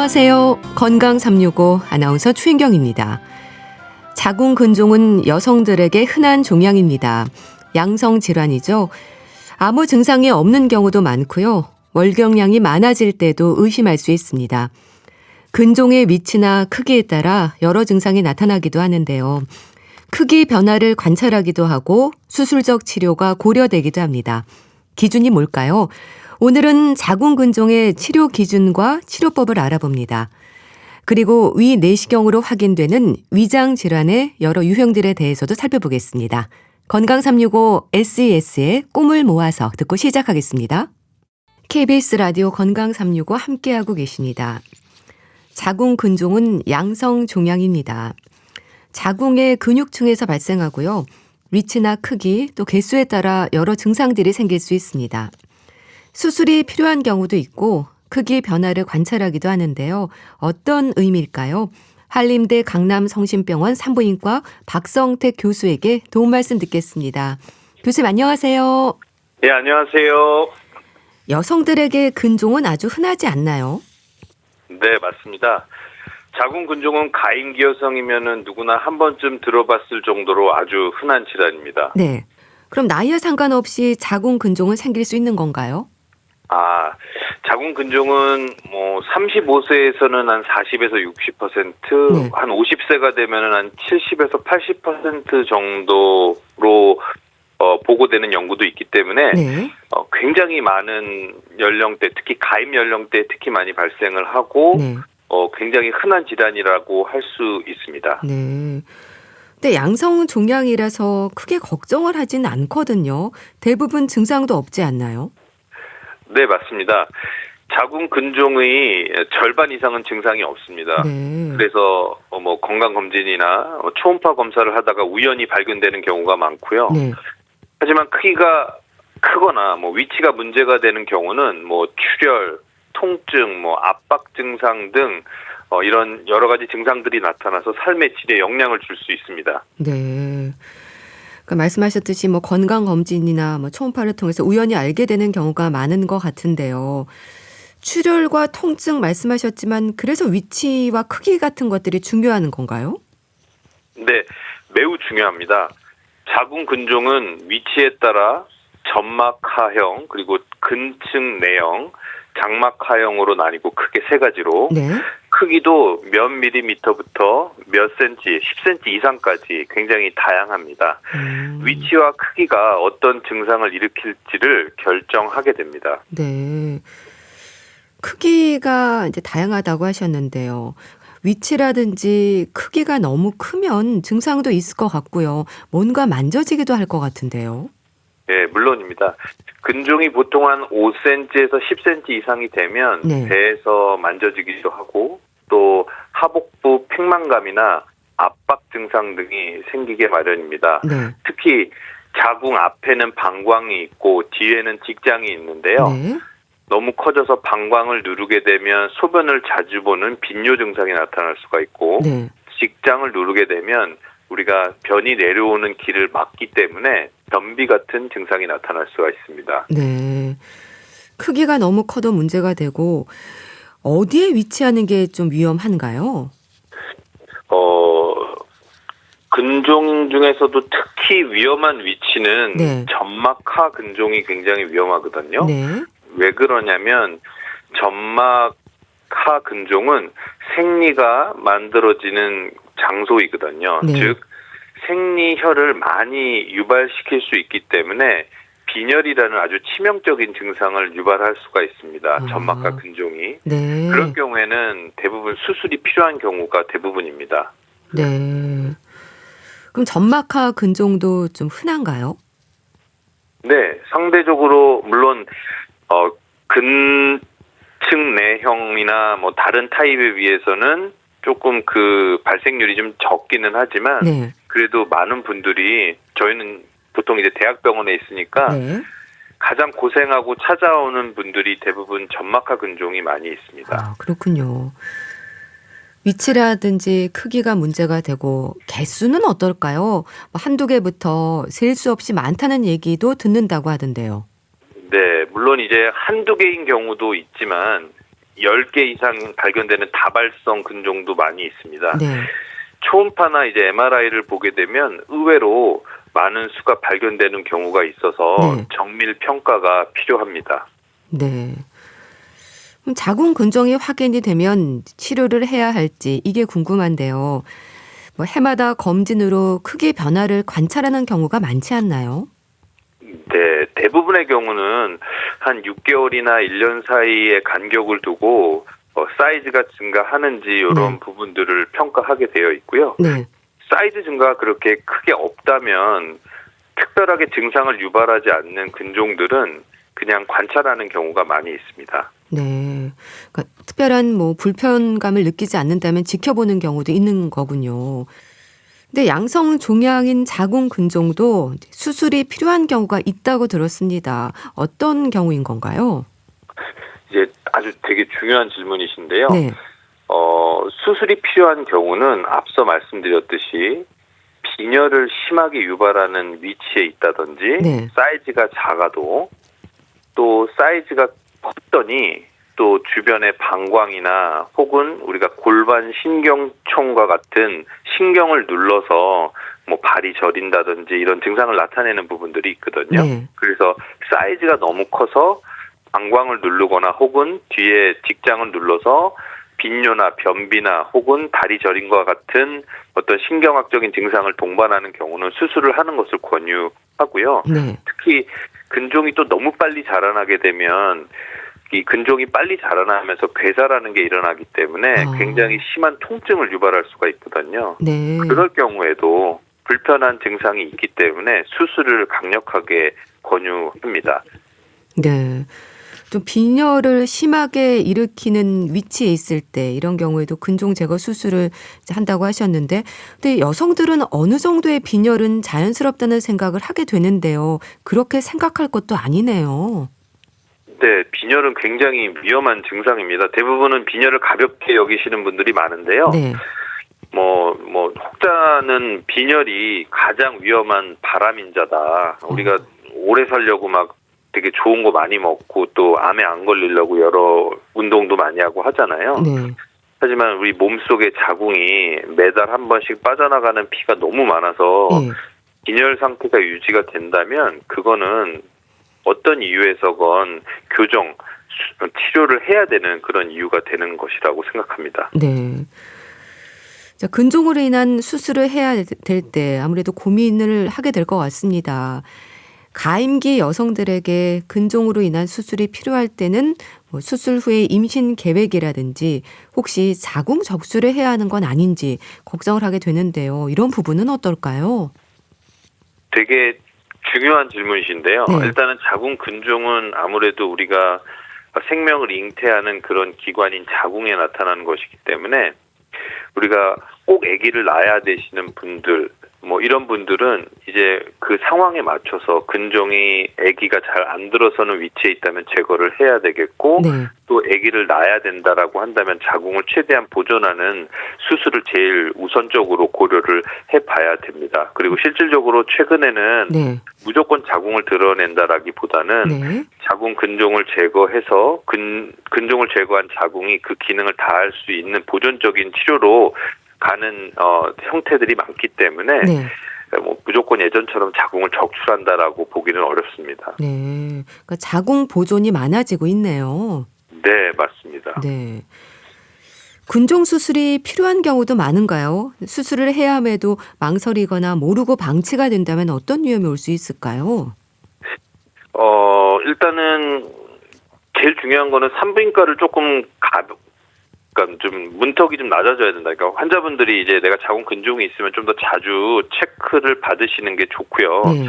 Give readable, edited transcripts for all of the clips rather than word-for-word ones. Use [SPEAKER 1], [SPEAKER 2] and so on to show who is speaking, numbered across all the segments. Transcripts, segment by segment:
[SPEAKER 1] 안녕하세요. 건강 365 아나운서 최인경입니다. 자궁근종은 여성들에게 흔한 종양입니다. 양성 질환이죠. 아무 증상이 없는 경우도 많고요. 월경량이 많아질 때도 의심할 수 있습니다. 근종의 위치나 크기에 따라 여러 증상이 나타나기도 하는데요. 크기 변화를 관찰하기도 하고 수술적 치료가 고려되기도 합니다. 기준이 뭘까요? 오늘은 자궁근종의 치료 기준과 치료법을 알아봅니다. 그리고 위 내시경으로 확인되는 위장 질환의 여러 유형들에 대해서도 살펴보겠습니다. 건강 365 SES의 꿈을 모아서 듣고 시작하겠습니다. KBS 라디오 건강 365 함께하고 계십니다. 자궁근종은 양성 종양입니다. 자궁의 근육층에서 발생하고요. 위치나 크기 또 개수에 따라 여러 증상들이 생길 수 있습니다. 수술이 필요한 경우도 있고 크기 변화를 관찰하기도 하는데요. 어떤 의미일까요? 한림대 강남성심병원 산부인과 박성택 교수에게 도움 말씀 듣겠습니다. 교수님 안녕하세요.
[SPEAKER 2] 네, 안녕하세요.
[SPEAKER 1] 여성들에게 근종은 아주 흔하지 않나요?
[SPEAKER 2] 네, 맞습니다. 자궁근종은 가임기 여성이면은 누구나 한 번쯤 들어봤을 정도로 아주 흔한 질환입니다.
[SPEAKER 1] 네. 그럼 나이와 상관없이 자궁근종은 생길 수 있는 건가요?
[SPEAKER 2] 자궁근종은 35세에서는 한 40에서 60%,
[SPEAKER 1] 네.
[SPEAKER 2] 한 50세가 되면은 한 70에서 80% 정도로 보고되는 연구도 있기 때문에
[SPEAKER 1] 네.
[SPEAKER 2] 굉장히 많은 연령대, 특히 가임 연령대 특히 많이 발생을 하고
[SPEAKER 1] 네.
[SPEAKER 2] 굉장히 흔한 질환이라고 할 수 있습니다.
[SPEAKER 1] 네. 근데 양성 종양이라서 크게 걱정을 하진 않거든요. 대부분 증상도 없지 않나요?
[SPEAKER 2] 네, 맞습니다. 자궁근종의 절반 이상은 증상이 없습니다.
[SPEAKER 1] 네.
[SPEAKER 2] 그래서 건강검진이나 초음파 검사를 하다가 우연히 발견되는 경우가 많고요.
[SPEAKER 1] 네.
[SPEAKER 2] 하지만 크기가 크거나 위치가 문제가 되는 경우는 출혈, 통증, 압박 증상 등 이런 여러 가지 증상들이 나타나서 삶의 질에 영향을 줄 수 있습니다.
[SPEAKER 1] 네. 그러니까 말씀하셨듯이 건강검진이나 초음파를 통해서 우연히 알게 되는 경우가 많은 것 같은데요. 출혈과 통증 말씀하셨지만 그래서 위치와 크기 같은 것들이 중요한 건가요?
[SPEAKER 2] 네, 매우 중요합니다. 자궁근종은 위치에 따라 점막하형 그리고 근층 내형, 장막하형으로 나뉘고 크게 세 가지로
[SPEAKER 1] 네.
[SPEAKER 2] 크기도 몇 밀리미터부터 몇 센치, 10cm 이상까지 굉장히 다양합니다. 위치와 크기가 어떤 증상을 일으킬지를 결정하게 됩니다.
[SPEAKER 1] 네. 크기가 이제 다양하다고 하셨는데요. 위치라든지 크기가 너무 크면 증상도 있을 것 같고요. 뭔가 만져지기도 할 것 같은데요.
[SPEAKER 2] 네, 물론입니다. 근종이 보통 한 5cm에서 10cm 이상이 되면
[SPEAKER 1] 네.
[SPEAKER 2] 배에서 만져지기도 하고 또 하복부 팽만감이나 압박 증상 등이 생기게 마련입니다.
[SPEAKER 1] 네.
[SPEAKER 2] 특히 자궁 앞에는 방광이 있고 뒤에는 직장이 있는데요.
[SPEAKER 1] 네.
[SPEAKER 2] 너무 커져서 방광을 누르게 되면 소변을 자주 보는 빈뇨 증상이 나타날 수가 있고
[SPEAKER 1] 네.
[SPEAKER 2] 직장을 누르게 되면 우리가 변이 내려오는 길을 막기 때문에 변비 같은 증상이 나타날 수가 있습니다.
[SPEAKER 1] 네. 크기가 너무 커도 문제가 되고 어디에 위치하는 게 좀 위험한가요?
[SPEAKER 2] 근종 중에서도 특히 위험한 위치는
[SPEAKER 1] 네.
[SPEAKER 2] 점막하 근종이 굉장히 위험하거든요.
[SPEAKER 1] 네.
[SPEAKER 2] 왜 그러냐면 점막하 근종은 생리가 만들어지는 장소이거든요.
[SPEAKER 1] 네.
[SPEAKER 2] 즉 생리혈을 많이 유발시킬 수 있기 때문에 빈혈이라는 아주 치명적인 증상을 유발할 수가 있습니다. 점막하 근종이.
[SPEAKER 1] 네.
[SPEAKER 2] 그런 경우에는 대부분 수술이 필요한 경우가 대부분입니다.
[SPEAKER 1] 네. 그럼 점막하 근종도 좀 흔한가요?
[SPEAKER 2] 네, 상대적으로 물론 근층 내형이나 다른 타입에 비해서는 조금 그 발생률이 좀 적기는 하지만
[SPEAKER 1] 네.
[SPEAKER 2] 그래도 많은 분들이 저희는 보통 이제 대학병원에 있으니까
[SPEAKER 1] 네.
[SPEAKER 2] 가장 고생하고 찾아오는 분들이 대부분 점막하 근종이 많이 있습니다.
[SPEAKER 1] 아, 그렇군요. 위치라든지 크기가 문제가 되고 개수는 어떨까요? 한두 개부터 셀 수 없이 많다는 얘기도 듣는다고 하던데요.
[SPEAKER 2] 네, 물론 이제 한두 개인 경우도 있지만 10개 이상 발견되는 다발성 근종도 많이 있습니다.
[SPEAKER 1] 네.
[SPEAKER 2] 초음파나 이제 MRI를 보게 되면 의외로 많은 수가 발견되는 경우가 있어서
[SPEAKER 1] 네.
[SPEAKER 2] 정밀 평가가 필요합니다.
[SPEAKER 1] 네. 그럼 자궁 근종이 확인이 되면 치료를 해야 할지 이게 궁금한데요. 뭐 해마다 검진으로 크게 변화를 관찰하는 경우가 많지 않나요?
[SPEAKER 2] 네, 대부분의 경우는 한 6개월이나 1년 사이의 간격을 두고 사이즈가 증가하는지 이런
[SPEAKER 1] 네.
[SPEAKER 2] 부분들을 평가하게 되어 있고요.
[SPEAKER 1] 네.
[SPEAKER 2] 사이즈 증가가 그렇게 크게 없다면 특별하게 증상을 유발하지 않는 근종들은 그냥 관찰하는 경우가 많이 있습니다.
[SPEAKER 1] 네. 그러니까 특별한 뭐 불편감을 느끼지 않는다면 지켜보는 경우도 있는 거군요. 근데 양성 종양인 자궁 근종도 수술이 필요한 경우가 있다고 들었습니다. 어떤 경우인 건가요?
[SPEAKER 2] 이제 아주 되게 중요한 질문이신데요.
[SPEAKER 1] 네.
[SPEAKER 2] 수술이 필요한 경우는 앞서 말씀드렸듯이 빈혈을 심하게 유발하는 위치에 있다든지
[SPEAKER 1] 네.
[SPEAKER 2] 사이즈가 작아도 또 사이즈가 컸더니 또 주변의 방광이나 혹은 우리가 골반 신경총과 같은 신경을 눌러서 뭐 발이 저린다든지 이런 증상을 나타내는 부분들이 있거든요.
[SPEAKER 1] 네.
[SPEAKER 2] 그래서 사이즈가 너무 커서 방광을 누르거나 혹은 뒤에 직장을 눌러서 빈뇨나 변비나 혹은 다리 저림과 같은 어떤 신경학적인 증상을 동반하는 경우는 수술을 하는 것을 권유하고요.
[SPEAKER 1] 네.
[SPEAKER 2] 특히 근종이 또 너무 빨리 자라나게 되면 이 근종이 빨리 자라나면서 괴사라는 게 일어나기 때문에 굉장히 심한 통증을 유발할 수가 있거든요.
[SPEAKER 1] 네.
[SPEAKER 2] 그럴 경우에도 불편한 증상이 있기 때문에 수술을 강력하게 권유합니다.
[SPEAKER 1] 네. 좀 빈혈을 심하게 일으키는 위치에 있을 때 이런 경우에도 근종 제거 수술을 이제 한다고 하셨는데 근데 여성들은 어느 정도의 빈혈은 자연스럽다는 생각을 하게 되는데요. 그렇게 생각할 것도 아니네요.
[SPEAKER 2] 네, 빈혈은 굉장히 위험한 증상입니다. 대부분은 빈혈을 가볍게 여기시는 분들이 많은데요.
[SPEAKER 1] 네.
[SPEAKER 2] 혹자는 빈혈이 가장 위험한 발암인자다. 우리가 오래 살려고 막 되게 좋은 거 많이 먹고 또 암에 안 걸리려고 여러 운동도 많이 하고 하잖아요.
[SPEAKER 1] 네.
[SPEAKER 2] 하지만 우리 몸속의 자궁이 매달 한 번씩 빠져나가는 피가 너무 많아서
[SPEAKER 1] 네.
[SPEAKER 2] 빈혈 상태가 유지가 된다면 그거는 어떤 이유에서건 교정, 치료를 해야 되는 그런 이유가 되는 것이라고 생각합니다.
[SPEAKER 1] 네. 자, 근종으로 인한 수술을 해야 될 때 아무래도 고민을 하게 될 것 같습니다. 가임기 여성들에게 근종으로 인한 수술이 필요할 때는 뭐 수술 후에 임신 계획이라든지 혹시 자궁 적수를 해야 하는 건 아닌지 걱정을 하게 되는데요. 이런 부분은 어떨까요?
[SPEAKER 2] 되게 중요한 질문이신데요.
[SPEAKER 1] 네.
[SPEAKER 2] 일단은 자궁 근종은 아무래도 우리가 생명을 잉태하는 그런 기관인 자궁에 나타나는 것이기 때문에 우리가 꼭 아기를 낳아야 되시는 분들 이런 분들은 이제 그 상황에 맞춰서 근종이 아기가 잘 안 들어서는 위치에 있다면 제거를 해야 되겠고
[SPEAKER 1] 네.
[SPEAKER 2] 또 아기를 낳아야 된다라고 한다면 자궁을 최대한 보존하는 수술을 제일 우선적으로 고려를 해봐야 됩니다. 그리고 실질적으로 최근에는
[SPEAKER 1] 네.
[SPEAKER 2] 무조건 자궁을 드러낸다라기보다는
[SPEAKER 1] 네.
[SPEAKER 2] 자궁 근종을 제거해서 근종을 제거한 자궁이 그 기능을 다할 수 있는 보존적인 치료로 가는 형태들이 많기 때문에
[SPEAKER 1] 네.
[SPEAKER 2] 무조건 예전처럼 자궁을 적출한다라고 보기는 어렵습니다.
[SPEAKER 1] 네. 그러니까 자궁 보존이 많아지고 있네요.
[SPEAKER 2] 네, 맞습니다.
[SPEAKER 1] 네. 근종 수술이 필요한 경우도 많은가요? 수술을 해야 함에도 망설이거나 모르고 방치가 된다면 어떤 위험이 올 수 있을까요?
[SPEAKER 2] 일단은 제일 중요한 거는 산부인과를 조금 그러니까 좀 문턱이 좀 낮아져야 된다. 그러니까 환자분들이 이제 내가 자궁 근종이 있으면 좀 더 자주 체크를 받으시는 게 좋고요.
[SPEAKER 1] 네.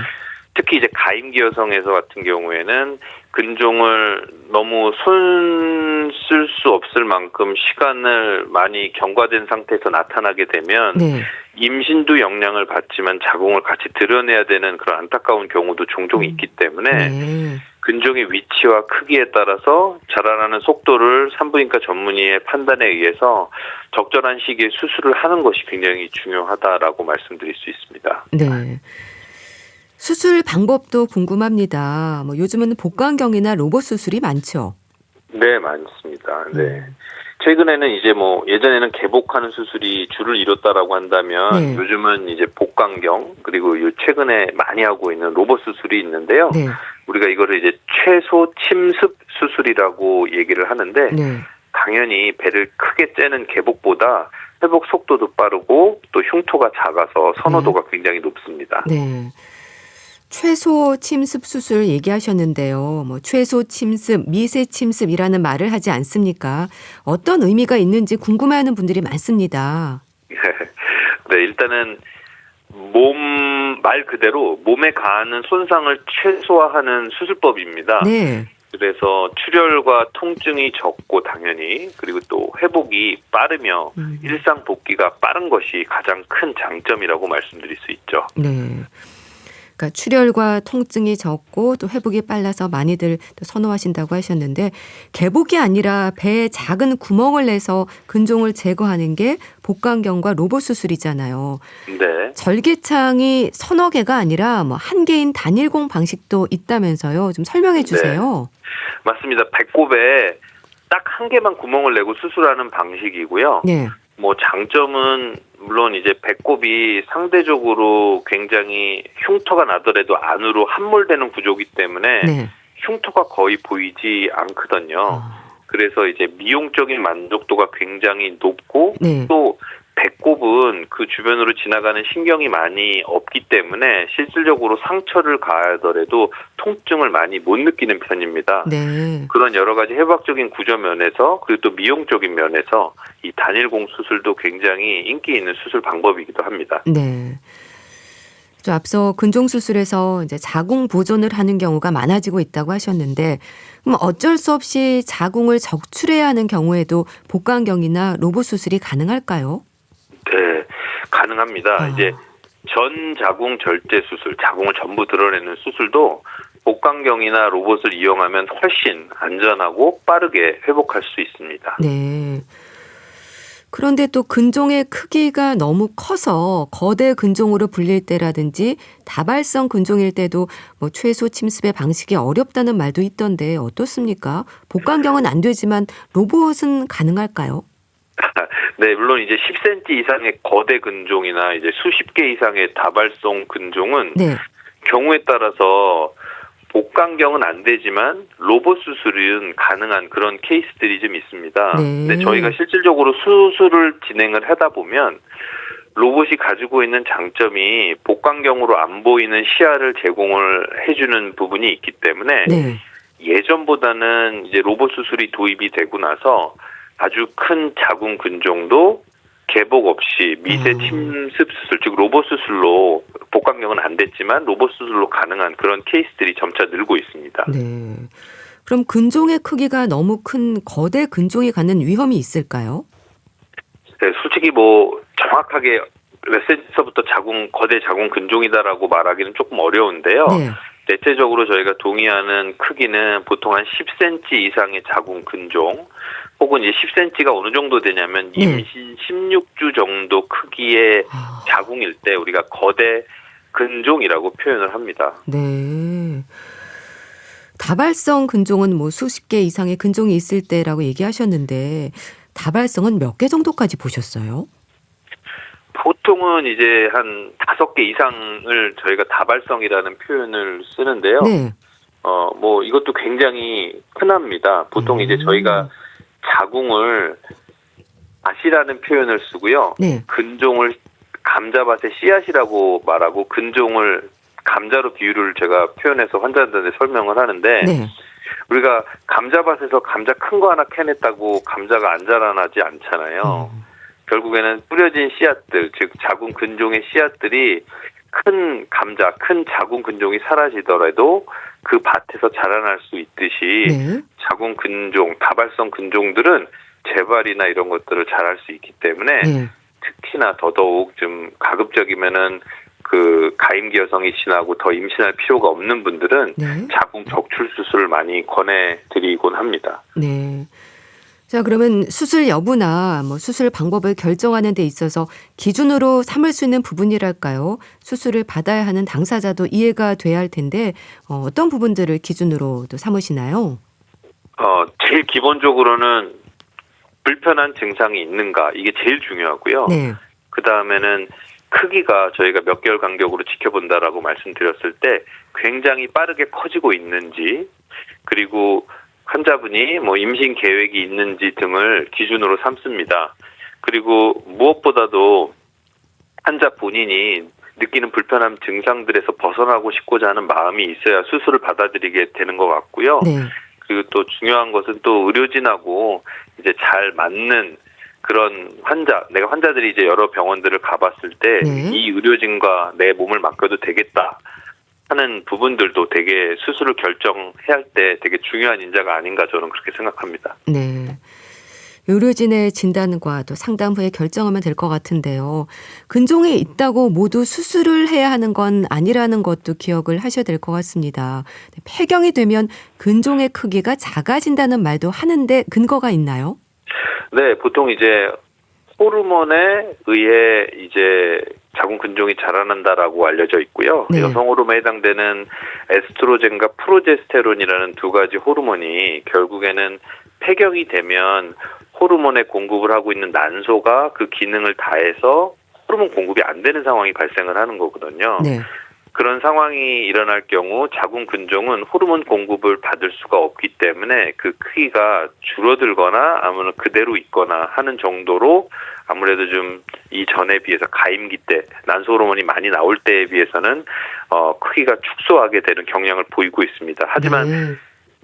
[SPEAKER 2] 특히 이제 가임기 여성에서 같은 경우에는 근종을 너무 손 쓸 수 없을 만큼 시간을 많이 경과된 상태에서 나타나게 되면
[SPEAKER 1] 네.
[SPEAKER 2] 임신도 영향을 받지만 자궁을 같이 드러내야 되는 그런 안타까운 경우도 종종 있기 때문에
[SPEAKER 1] 네.
[SPEAKER 2] 근종의 위치와 크기에 따라서 자라나는 속도를 산부인과 전문의의 판단에 의해서 적절한 시기에 수술을 하는 것이 굉장히 중요하다라고 말씀드릴 수 있습니다.
[SPEAKER 1] 네. 수술 방법도 궁금합니다. 요즘은 복강경이나 로봇 수술이 많죠.
[SPEAKER 2] 네, 많습니다. 네. 최근에는 이제 뭐 예전에는 개복하는 수술이 주를 이뤘다라고 한다면
[SPEAKER 1] 네.
[SPEAKER 2] 요즘은 이제 복강경 그리고 최근에 많이 하고 있는 로봇 수술이 있는데요.
[SPEAKER 1] 네.
[SPEAKER 2] 우리가 이거를 이제 최소 침습 수술이라고 얘기를 하는데
[SPEAKER 1] 네.
[SPEAKER 2] 당연히 배를 크게 째는 개복보다 회복 속도도 빠르고 또 흉터가 작아서 선호도가 굉장히 높습니다.
[SPEAKER 1] 네. 최소 침습 수술 얘기하셨는데요. 뭐 최소 침습, 미세 침습이라는 말을 하지 않습니까? 어떤 의미가 있는지 궁금해하는 분들이 많습니다.
[SPEAKER 2] 네, 일단은 말 그대로 몸에 가하는 손상을 최소화하는 수술법입니다.
[SPEAKER 1] 네.
[SPEAKER 2] 그래서 출혈과 통증이 적고 당연히 그리고 또 회복이 빠르며 일상 복귀가 빠른 것이 가장 큰 장점이라고 말씀드릴 수 있죠.
[SPEAKER 1] 네. 그러니까 출혈과 통증이 적고 또 회복이 빨라서 많이들 또 선호하신다고 하셨는데 개복이 아니라 배에 작은 구멍을 내서 근종을 제거하는 게 복강경과 로봇 수술이잖아요.
[SPEAKER 2] 네.
[SPEAKER 1] 절개창이 서너 개가 아니라 뭐 한 개인 단일공 방식도 있다면서요. 좀 설명해 주세요.
[SPEAKER 2] 맞습니다. 배꼽에 딱 한 개만 구멍을 내고 수술하는 방식이고요.
[SPEAKER 1] 네.
[SPEAKER 2] 뭐 장점은 물론 이제 배꼽이 상대적으로 굉장히 흉터가 나더라도 안으로 함몰되는 구조이기 때문에
[SPEAKER 1] 네.
[SPEAKER 2] 흉터가 거의 보이지 않거든요. 그래서 이제 미용적인 만족도가 굉장히 높고
[SPEAKER 1] 네.
[SPEAKER 2] 또 배꼽은 그 주변으로 지나가는 신경이 많이 없기 때문에 실질적으로 상처를 가하더라도 통증을 많이 못 느끼는 편입니다.
[SPEAKER 1] 네.
[SPEAKER 2] 그런 여러 가지 해부학적인 구조 면에서 그리고 또 미용적인 면에서 이 단일공 수술도 굉장히 인기 있는 수술 방법이기도 합니다.
[SPEAKER 1] 네. 저 앞서 근종 수술에서 이제 자궁 보존을 하는 경우가 많아지고 있다고 하셨는데 그럼 어쩔 수 없이 자궁을 적출해야 하는 경우에도 복강경이나 로봇 수술이 가능할까요?
[SPEAKER 2] 네, 가능합니다. 이제 전 자궁 절제 수술, 자궁을 전부 드러내는 수술도 복강경이나 로봇을 이용하면 훨씬 안전하고 빠르게 회복할 수 있습니다.
[SPEAKER 1] 네. 그런데 또 근종의 크기가 너무 커서 거대 근종으로 불릴 때라든지 다발성 근종일 때도 뭐 최소 침습의 방식이 어렵다는 말도 있던데 어떻습니까? 복강경은 안 되지만 로봇은 가능할까요?
[SPEAKER 2] 네, 물론 이제 10cm 이상의 거대 근종이나 이제 수십 개 이상의 다발성 근종은
[SPEAKER 1] 네.
[SPEAKER 2] 경우에 따라서 복강경은 안 되지만 로봇 수술은 가능한 그런 케이스들이 좀 있습니다.
[SPEAKER 1] 네.
[SPEAKER 2] 근데 저희가 실질적으로 수술을 진행을 하다 보면 로봇이 가지고 있는 장점이 복강경으로 안 보이는 시야를 제공을 해주는 부분이 있기 때문에
[SPEAKER 1] 네.
[SPEAKER 2] 예전보다는 이제 로봇 수술이 도입이 되고 나서 아주 큰 자궁 근종도 개복 없이 미세 침습 수술, 즉 로봇 수술로 복강경은 안 됐지만 로봇 수술로 가능한 그런 케이스들이 점차 늘고 있습니다.
[SPEAKER 1] 네. 그럼 근종의 크기가 너무 큰 거대 근종이 갖는 위험이 있을까요?
[SPEAKER 2] 네, 솔직히 뭐 정확하게 몇 센치서부터 거대 자궁 근종이다라고 말하기는 조금 어려운데요.
[SPEAKER 1] 네.
[SPEAKER 2] 대체적으로 저희가 동의하는 크기는 보통 한 10cm 이상의 자궁 근종 혹은 이제 10cm가 어느 정도 되냐면 임신 16주 정도 크기의 자궁일 때 우리가 거대 근종이라고 표현을 합니다.
[SPEAKER 1] 네. 다발성 근종은 뭐 수십 개 이상의 근종이 있을 때라고 얘기하셨는데 다발성은 몇 개 정도까지 보셨어요?
[SPEAKER 2] 보통은 이제 한 5개 이상을 저희가 다발성이라는 표현을 쓰는데요.
[SPEAKER 1] 네.
[SPEAKER 2] 뭐 이것도 굉장히 흔합니다. 보통 이제 저희가 자궁을 밭이라는 표현을 쓰고요.
[SPEAKER 1] 네.
[SPEAKER 2] 근종을 감자밭의 씨앗이라고 말하고 근종을 감자로 비유를 제가 표현해서 환자들한테 설명을 하는데
[SPEAKER 1] 네.
[SPEAKER 2] 우리가 감자밭에서 감자 큰 거 하나 캐냈다고 감자가 안 자라나지 않잖아요. 결국에는 뿌려진 씨앗들, 즉 자궁 근종의 씨앗들이 큰 자궁 근종이 사라지더라도 그 밭에서 자라날 수 있듯이
[SPEAKER 1] 네.
[SPEAKER 2] 자궁 근종, 다발성 근종들은 재발이나 이런 것들을 잘할 수 있기 때문에
[SPEAKER 1] 네.
[SPEAKER 2] 특히나 더더욱 좀 가급적이면은 그 가임기 여성이 지나고 더 임신할 필요가 없는 분들은
[SPEAKER 1] 네.
[SPEAKER 2] 자궁 적출 수술을 많이 권해드리곤 합니다.
[SPEAKER 1] 네. 자, 그러면 수술 여부나 뭐 수술 방법을 결정하는 데 있어서 기준으로 삼을 수 있는 부분이랄까요? 수술을 받아야 하는 당사자도 이해가 돼야 할 텐데 어떤 부분들을 기준으로 또 삼으시나요?
[SPEAKER 2] 제일 기본적으로는 불편한 증상이 있는가 이게 제일 중요하고요.
[SPEAKER 1] 네.
[SPEAKER 2] 그 다음에는 크기가 저희가 몇 개월 간격으로 지켜본다라고 말씀드렸을 때 굉장히 빠르게 커지고 있는지, 그리고 환자분이 뭐 임신 계획이 있는지 등을 기준으로 삼습니다. 그리고 무엇보다도 환자 본인이 느끼는 불편한 증상들에서 벗어나고 싶고자 하는 마음이 있어야 수술을 받아들이게 되는 것 같고요.
[SPEAKER 1] 네.
[SPEAKER 2] 그리고 또 중요한 것은 또 의료진하고 이제 잘 맞는 그런 내가 환자들이 이제 여러 병원들을 가봤을 때 이 의료진과 내 몸을 맡겨도 되겠다 하는 부분들도 되게 수술을 결정해야 할 때 되게 중요한 인자가 아닌가 저는 그렇게 생각합니다.
[SPEAKER 1] 네. 의료진의 진단과 또 상담 후에 결정하면 될 것 같은데요. 근종이 있다고 모두 수술을 해야 하는 건 아니라는 것도 기억을 하셔야 될 것 같습니다. 폐경이 되면 근종의 크기가 작아진다는 말도 하는데 근거가 있나요?
[SPEAKER 2] 네, 보통 이제 호르몬에 의해 이제 자궁 근종이 자라난다라고 알려져 있고요.
[SPEAKER 1] 네.
[SPEAKER 2] 여성 호르몬에 해당되는 에스트로겐과 프로제스테론이라는 두 가지 호르몬이 결국에는 폐경이 되면 호르몬의 공급을 하고 있는 난소가 그 기능을 다해서 호르몬 공급이 안 되는 상황이 발생을 하는 거거든요.
[SPEAKER 1] 네.
[SPEAKER 2] 그런 상황이 일어날 경우 자궁 근종은 호르몬 공급을 받을 수가 없기 때문에 그 크기가 줄어들거나 아니면 그대로 있거나 하는 정도로 아무래도 좀 이전에 비해서 가임기 때 난소 호르몬이 많이 나올 때에 비해서는 크기가 축소하게 되는 경향을 보이고 있습니다. 하지만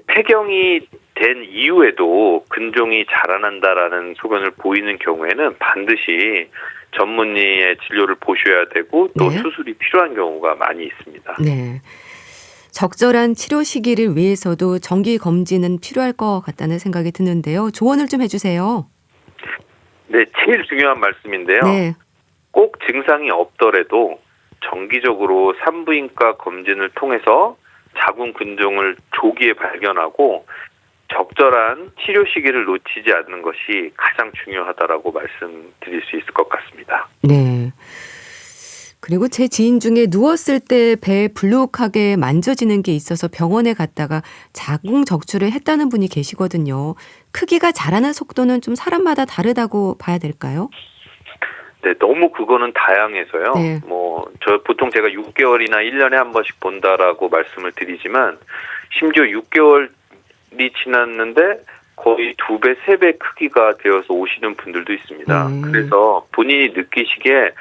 [SPEAKER 2] 폐경이 된 이후에도 근종이 자라난다라는 소견을 보이는 경우에는 반드시 전문의의 진료를 보셔야 되고 또
[SPEAKER 1] 네.
[SPEAKER 2] 수술이 필요한 경우가 많이 있습니다.
[SPEAKER 1] 네. 적절한 치료 시기를 위해서도 정기 검진은 필요할 것 같다는 생각이 드는데요. 조언을 좀 해주세요.
[SPEAKER 2] 네, 제일 중요한 말씀인데요.
[SPEAKER 1] 네.
[SPEAKER 2] 꼭 증상이 없더라도 정기적으로 산부인과 검진을 통해서 자궁 근종을 조기에 발견하고 적절한 치료 시기를 놓치지 않는 것이 가장 중요하다라고 말씀드릴 수 있을 것 같습니다.
[SPEAKER 1] 네. 그리고 제 지인 중에 누웠을 때 배에 불룩하게 만져지는 게 있어서 병원에 갔다가 자궁 적출을 했다는 분이 계시거든요. 크기가 자라는 속도는 좀 사람마다 다르다고 봐야 될까요?
[SPEAKER 2] 네, 너무 그거는 다양해서요.
[SPEAKER 1] 네.
[SPEAKER 2] 보통 제가 6개월이나 1년에 한 번씩 본다라고 말씀을 드리지만 심지어 6개월이 지났는데 거의 2배, 3배 크기가 되어서 오시는 분들도 있습니다. 그래서 본인이 느끼시기에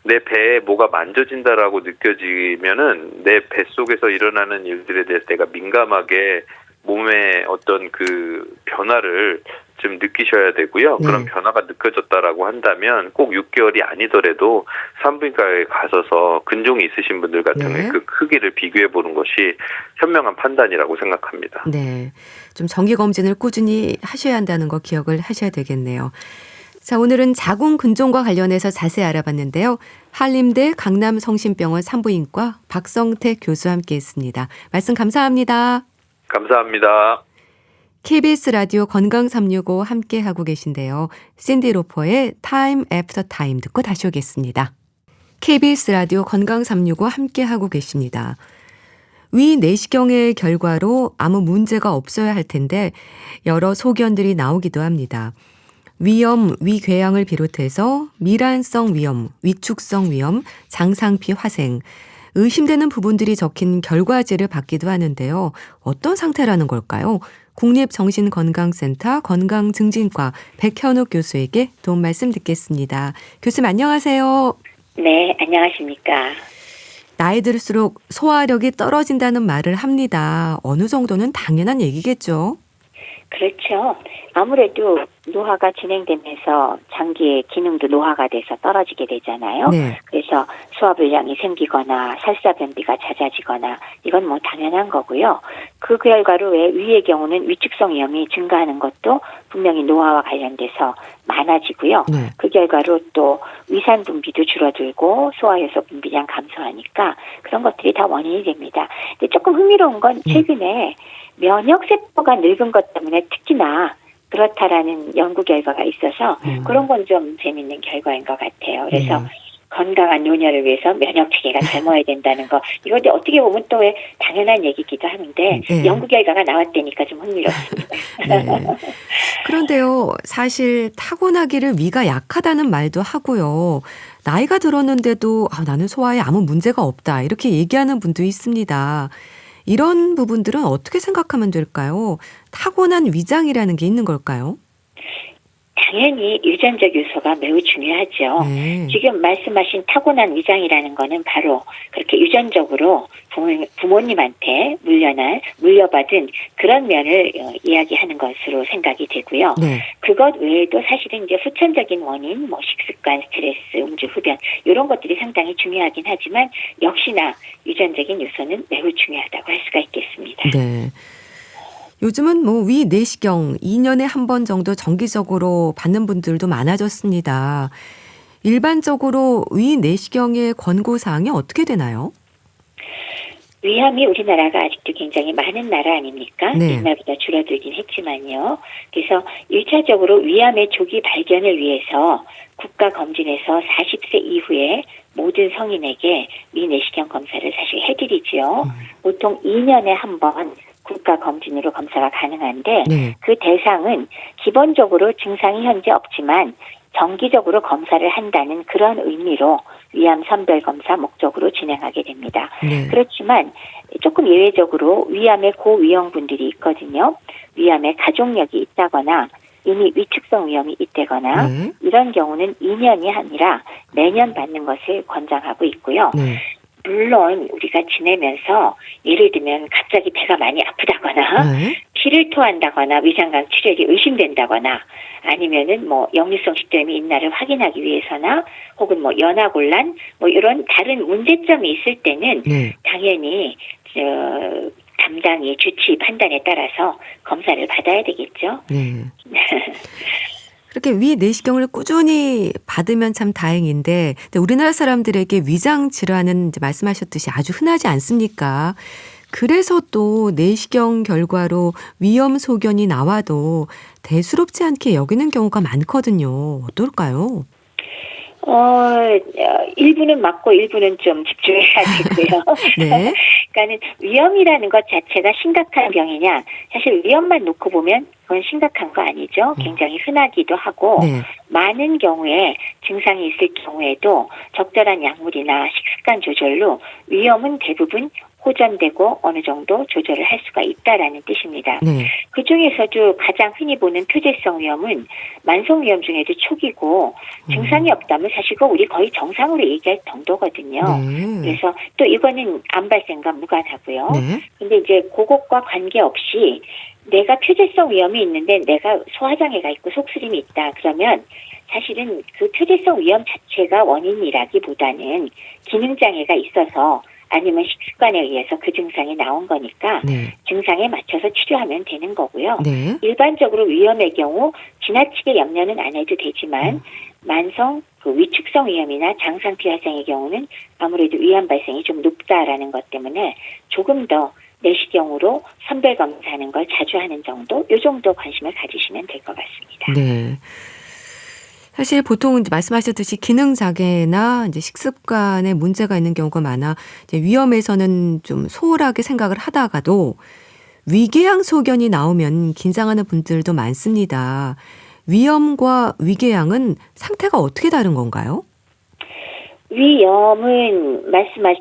[SPEAKER 2] 내 배에 뭐가 만져진다라고 느껴지면은 내 뱃속에서 일어나는 일들에 대해서 내가 민감하게 몸의 어떤 그 변화를 좀 느끼셔야 되고요.
[SPEAKER 1] 네.
[SPEAKER 2] 그런 변화가 느껴졌다라고 한다면 꼭 6개월이 아니더라도 산부인과에 가셔서 근종이 있으신 분들 같은 경우에
[SPEAKER 1] 네.
[SPEAKER 2] 그 크기를 비교해 보는 것이 현명한 판단이라고 생각합니다.
[SPEAKER 1] 네. 좀 정기 검진을 꾸준히 하셔야 한다는 거 기억을 하셔야 되겠네요. 자, 오늘은 자궁 근종과 관련해서 자세히 알아봤는데요. 한림대 강남성심병원 산부인과 박성택 교수와 함께했습니다. 말씀 감사합니다.
[SPEAKER 2] 감사합니다.
[SPEAKER 1] KBS 라디오 건강 365 함께하고 계신데요. 샌디 로퍼의 Time After Time 듣고 다시 오겠습니다. KBS 라디오 건강 365 함께하고 계십니다. 위 내시경의 결과로 아무 문제가 없어야 할 텐데 여러 소견들이 나오기도 합니다. 위염, 위궤양을 비롯해서 미란성 위염, 위축성 위염, 장상피 화생, 의심되는 부분들이 적힌 결과지를 받기도 하는데요. 어떤 상태라는 걸까요? 국립정신건강센터 건강증진과 백현욱 교수에게 도움 말씀 듣겠습니다. 교수님 안녕하세요.
[SPEAKER 3] 네, 안녕하십니까.
[SPEAKER 1] 나이 들수록 소화력이 떨어진다는 말을 합니다. 어느 정도는 당연한 얘기겠죠?
[SPEAKER 3] 그렇죠. 아무래도 노화가 진행되면서 장기의 기능도 노화가 돼서 떨어지게 되잖아요.
[SPEAKER 1] 네.
[SPEAKER 3] 그래서 소화불량이 생기거나 설사변비가 잦아지거나 이건 뭐 당연한 거고요. 그 결과로 왜 위의 경우는 위축성 위염이 증가하는 것도 분명히 노화와 관련돼서 많아지고요.
[SPEAKER 1] 네.
[SPEAKER 3] 그 결과로 또 위산 분비도 줄어들고 소화효소 분비량 감소하니까 그런 것들이 다 원인이 됩니다. 근데 조금 흥미로운 건 최근에 면역세포가 늙은 것 때문에 특히나 그렇다라는 연구 결과가 있어서 그런 건 좀 재밌는 결과인 것 같아요. 그래서 건강한 노년을 위해서 면역 체계가 젊어야 된다는 거. 이것도 어떻게 보면 또 왜 당연한 얘기기도 하는데
[SPEAKER 1] 네.
[SPEAKER 3] 연구 결과가 나왔다니까 좀 흥미롭습니다.
[SPEAKER 1] 네. 그런데요, 사실 타고나기를 위가 약하다는 말도 하고요. 나이가 들었는데도 나는 소화에 아무 문제가 없다 이렇게 얘기하는 분도 있습니다. 이런 부분들은 어떻게 생각하면 될까요? 타고난 위장이라는 게 있는 걸까요?
[SPEAKER 3] 당연히 유전적 요소가 매우 중요하죠.
[SPEAKER 1] 네.
[SPEAKER 3] 지금 말씀하신 타고난 위장이라는 거는 바로 그렇게 유전적으로 부모님한테 물려받은 그런 면을 이야기하는 것으로 생각이 되고요.
[SPEAKER 1] 네.
[SPEAKER 3] 그것 외에도 사실은 이제 후천적인 원인, 식습관, 스트레스, 음주, 흡연 이런 것들이 상당히 중요하긴 하지만 역시나 유전적인 요소는 매우 중요하다고 할 수가 있겠습니다.
[SPEAKER 1] 네. 요즘은 위 내시경 2년에 한 번 정도 정기적으로 받는 분들도 많아졌습니다. 일반적으로 위 내시경의 권고 사항이 어떻게 되나요?
[SPEAKER 3] 위암이 우리나라가 아직도 굉장히 많은 나라 아닙니까?
[SPEAKER 1] 네.
[SPEAKER 3] 옛날보다 줄어들긴 했지만요. 그래서 1차적으로 위암의 조기 발견을 위해서 국가 검진에서 40세 이후에 모든 성인에게 위 내시경 검사를 사실 해드리죠. 보통 2년에 한 번 국가 검진으로 검사가 가능한데
[SPEAKER 1] 네.
[SPEAKER 3] 그 대상은 기본적으로 증상이 현재 없지만 정기적으로 검사를 한다는 그런 의미로 위암 선별 검사 목적으로 진행하게 됩니다.
[SPEAKER 1] 네.
[SPEAKER 3] 그렇지만 조금 예외적으로 위암의 고위험분들이 있거든요. 위암의 가족력이 있다거나 이미 위축성 위험이 있다거나
[SPEAKER 1] 네.
[SPEAKER 3] 이런 경우는 2년이 아니라 매년 받는 것을 권장하고 있고요.
[SPEAKER 1] 네.
[SPEAKER 3] 물론 우리가 지내면서 예를 들면 갑자기 배가 많이 아프다거나
[SPEAKER 1] 네.
[SPEAKER 3] 피를 토한다거나 위장관 출혈이 의심된다거나 아니면은 역류성 식도염이 있나를 확인하기 위해서나 혹은 연화곤란 이런 다른 문제점이 있을 때는
[SPEAKER 1] 네.
[SPEAKER 3] 당연히 담당이 주치 판단에 따라서 검사를 받아야 되겠죠.
[SPEAKER 1] 네. 그렇게 위 내시경을 꾸준히 받으면 참 다행인데, 근데 우리나라 사람들에게 위장 질환은 이제 말씀하셨듯이 아주 흔하지 않습니까? 그래서 또 내시경 결과로 위험 소견이 나와도 대수롭지 않게 여기는 경우가 많거든요. 어떨까요?
[SPEAKER 3] 일부는 맞고 일부는 좀 집중해야 되고요.
[SPEAKER 1] 네.
[SPEAKER 3] 그러니까는 위험이라는 것 자체가 심각한 병이냐? 사실 위험만 놓고 보면 그건 심각한 거 아니죠. 굉장히 흔하기도 하고
[SPEAKER 1] 네.
[SPEAKER 3] 많은 경우에 증상이 있을 경우에도 적절한 약물이나 식습관 조절로 위험은 대부분 호전되고 어느 정도 조절을 할 수가 있다라는 뜻입니다.
[SPEAKER 1] 네.
[SPEAKER 3] 그중에서도 가장 흔히 보는 표재성 위험은 만성 위험 중에도 초기고 증상이 없다면 사실 우리 거의 정상으로 얘기할 정도거든요.
[SPEAKER 1] 네.
[SPEAKER 3] 그래서 또 이거는 암 발생과 무관하고요.
[SPEAKER 1] 네.
[SPEAKER 3] 근데 이제 그것과 관계없이 내가 표재성 위험이 있는데 내가 소화장애가 있고 속쓰림이 있다. 그러면 사실은 그 표재성 위험 자체가 원인이라기보다는 기능장애가 있어서 아니면 식습관에 의해서 그 증상이 나온 거니까
[SPEAKER 1] 네.
[SPEAKER 3] 증상에 맞춰서 치료하면 되는 거고요.
[SPEAKER 1] 네.
[SPEAKER 3] 일반적으로 위험의 경우 지나치게 염려는 안 해도 되지만 만성 위축성 위험이나 장상피 발생의 경우는 아무래도 위암 발생이 좀 높다라는 것 때문에 조금 더 내시경으로 선별 검사하는 걸 자주 하는 정도, 이 정도 관심을 가지시면 될 것 같습니다.
[SPEAKER 1] 네. 사실 보통 이제 말씀하셨듯이 기능 장애나 이제 식습관에 문제가 있는 경우가 많아 이제 위험에서는 좀 소홀하게 생각을 하다가도 위궤양 소견이 나오면 긴장하는 분들도 많습니다. 위염과 위궤양은 상태가 어떻게 다른 건가요?
[SPEAKER 3] 위염은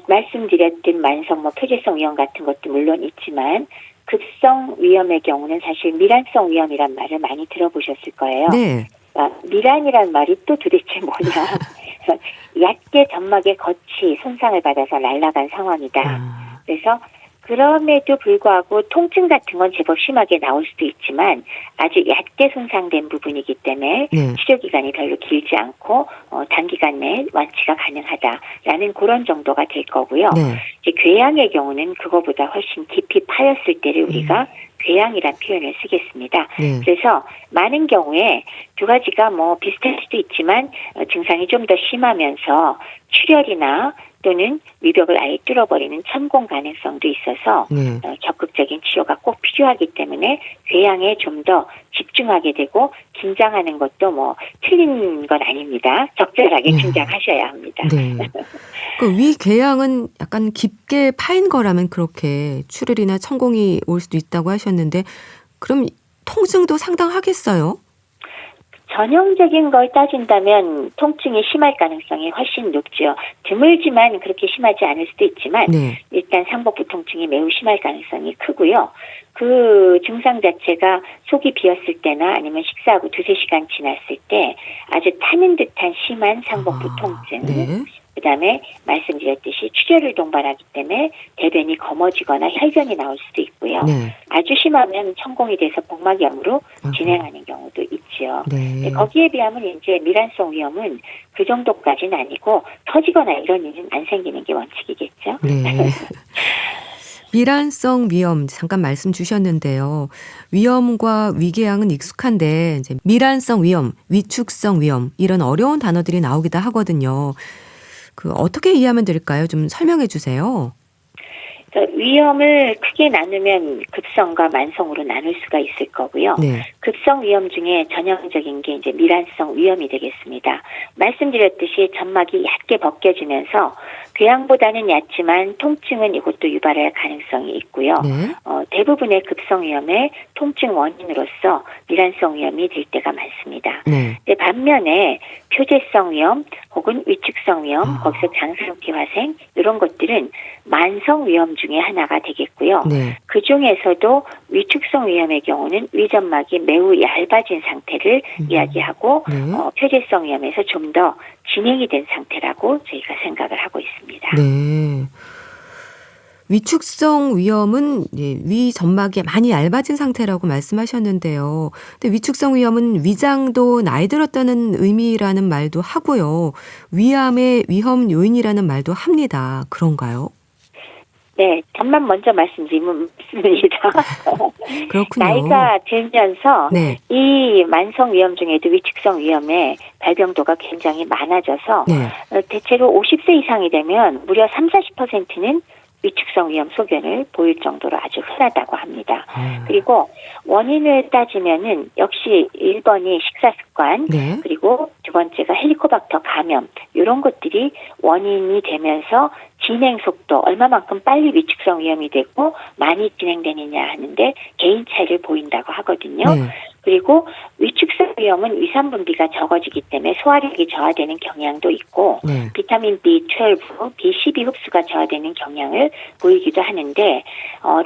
[SPEAKER 3] 말씀드렸던 만성 표재성 위염 같은 것도 물론 있지만 급성 위염의 경우는 사실 미란성 위염이란 말을 많이 들어보셨을 거예요.
[SPEAKER 1] 네.
[SPEAKER 3] 미란이란 말이 또 도대체 뭐냐. 얕게 점막의 겉이 손상을 받아서 날아간 상황이다. 그래서 그럼에도 불구하고 통증 같은 건 제법 심하게 나올 수도 있지만 아주 얕게 손상된 부분이기 때문에
[SPEAKER 1] 네.
[SPEAKER 3] 치료 기간이 별로 길지 않고 단기간 내에 완치가 가능하다라는 그런 정도가 될 거고요.
[SPEAKER 1] 네.
[SPEAKER 3] 이제 궤양의 경우는 그거보다 훨씬 깊이 파였을 때를 우리가 궤양이란 표현을 쓰겠습니다.
[SPEAKER 1] 네.
[SPEAKER 3] 그래서 많은 경우에 두 가지가 비슷할 수도 있지만 증상이 좀 더 심하면서 출혈이나 또는 위벽을 아예 뚫어버리는 천공 가능성도 있어서
[SPEAKER 1] 네.
[SPEAKER 3] 적극적인 치료가 꼭 필요하기 때문에 궤양에 좀 더 집중하게 되고 긴장하는 것도 뭐 틀린 건 아닙니다. 적절하게
[SPEAKER 1] 네.
[SPEAKER 3] 긴장하셔야 합니다.
[SPEAKER 1] 네. 그 위궤양은 약간 깊게 파인 거라면 그렇게 출혈이나 천공이 올 수도 있다고 하셨는데 그럼 통증도 상당하겠어요?
[SPEAKER 3] 전형적인 걸 따진다면 통증이 심할 가능성이 훨씬 높죠. 드물지만 그렇게 심하지 않을 수도 있지만
[SPEAKER 1] 네.
[SPEAKER 3] 일단 상복부 통증이 매우 심할 가능성이 크고요. 그 증상 자체가 속이 비었을 때나 아니면 식사하고 2-3시간 지났을 때 아주 타는 듯한 심한 상복부 통증.
[SPEAKER 1] 네.
[SPEAKER 3] 그다음에 말씀드렸듯이 출혈을 동반하기 때문에 대변이 검어지거나 혈변이 나올 수도 있고요.
[SPEAKER 1] 네.
[SPEAKER 3] 아주 심하면 천공이 돼서 복막염으로 진행하는 경우도 있죠.
[SPEAKER 1] 네.
[SPEAKER 3] 거기에 비하면 이제 미란성 위염은 그 정도까지는 아니고 터지거나 이런 일은 안 생기는 게 원칙이겠죠.
[SPEAKER 1] 네. 미란성 위염 잠깐 말씀 주셨는데요. 위염과 위궤양은 익숙한데 이제 미란성 위염, 위축성 위염 이런 어려운 단어들이 나오기도 하거든요. 그 어떻게 이해하면 될까요? 좀 설명해 주세요.
[SPEAKER 3] 그러니까 위염을 크게 나누면 급성과 만성으로 나눌 수가 있을 거고요.
[SPEAKER 1] 네.
[SPEAKER 3] 급성 위염 중에 전형적인 게 이제 미란성 위염이 되겠습니다. 말씀드렸듯이 점막이 얕게 벗겨지면서 궤양보다는 얕지만 통증은 이것도 유발할 가능성이 있고요.
[SPEAKER 1] 네.
[SPEAKER 3] 대부분의 급성 위염의 통증 원인으로서 미란성 위염이 될 때가 많습니다.
[SPEAKER 1] 네.
[SPEAKER 3] 근데 반면에 표재성 위염 혹은 위축성 위염, 거기서 장상기 화생 이런 것들은 만성 위염 중에 하나가 되겠고요.
[SPEAKER 1] 네.
[SPEAKER 3] 그 중에서도 위축성 위염의 경우는 위점막이 매우 얇아진 상태를 이야기하고
[SPEAKER 1] 네.
[SPEAKER 3] 표재성 위염에서 좀 더 진행이 된 상태라고 저희가 생각을 하고 있습니다.
[SPEAKER 1] 네. 위축성 위염은 위 점막이 많이 얇아진 상태라고 말씀하셨는데요. 근데 위축성 위염은 위장도 나이 들었다는 의미라는 말도 하고요. 위암의 위험 요인이라는 말도 합니다. 그런가요?
[SPEAKER 3] 네, 잠만 먼저 말씀드리면 맞습니다.
[SPEAKER 1] 그렇군요.
[SPEAKER 3] 나이가 들면서
[SPEAKER 1] 네.
[SPEAKER 3] 이 만성 위염 중에도 위축성 위염의 발병도가 굉장히 많아져서
[SPEAKER 1] 네.
[SPEAKER 3] 대체로 50세 이상이 되면 무려 30-40%는 위축성 위염 소견을 보일 정도로 아주 흔하다고 합니다. 그리고 원인을 따지면은 역시 1번이 식사 습관,
[SPEAKER 1] 네.
[SPEAKER 3] 그리고 두 번째가 헬리코박터 감염 이런 것들이 원인이 되면서 진행 속도 얼마만큼 빨리 위축성 위염이 되고 많이 진행되느냐 하는데 개인 차이를 보인다고 하거든요.
[SPEAKER 1] 네.
[SPEAKER 3] 그리고 위축성 위염은 위산분비가 적어지기 때문에 소화력이 저하되는 경향도 있고
[SPEAKER 1] 네.
[SPEAKER 3] 비타민 B12, B12 흡수가 저하되는 경향을 보이기도 하는데